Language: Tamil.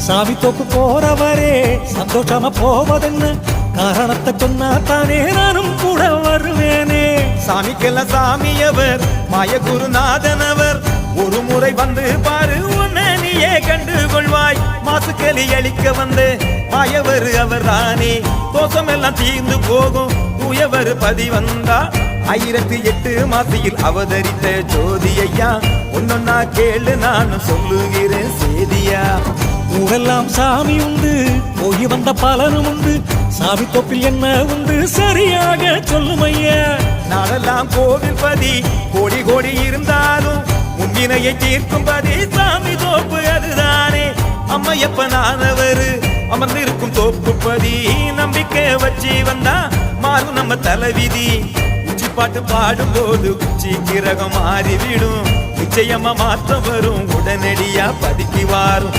சாமி தோப்பு போறவரே சந்தோஷமா போவதென்ன காரணத்தை சொன்னா தானே நானும் கூட வருவேனே. சாமிக்கெல்லாம் சாமியவர் மாய குருநாதனவர், ஒரு முறை வந்து பாரு உன்னை நீயே கண்டு கொள்வாய். மாசுக்களி அளிக்க வந்து மாயவர் அவர் தானே, தோஷம் எல்லாம் தீர்ந்து போகும் தூயவர் பதி வந்தா. 1008 மாசியில் அவதரித்த ஜோதி ஐயா, ஒன்னொன்னா கேளு நானும் சொல்லுகிறேன் சேதியா. ஊரெல்லாம் சாமி உண்டு, போய் வந்த பலனும் உண்டு, சாமி தோப்பில் என்ன உண்டு சரியாக சொல்லும் ஐயா. நாளெல்லாம் கோவில் பதி கோடி கோடி இருந்தாலும் முன்வினையை தீர்க்கும் பதி சாமி தோப்பு அதுதானே. அம்மையப்ப நானவர் அமர்ந்திருக்கும் தோப்பு பதி, நம்பிக்கை வச்சு வந்தா மாறும் நம்ம தலைவிதி. உச்சி பாட்டு பாடும் போது உச்சி கிரகம் மாறிவிடும், நிச்சயமா மாற்றம் வரும், உடனடியா பதிக்கு வாரும்.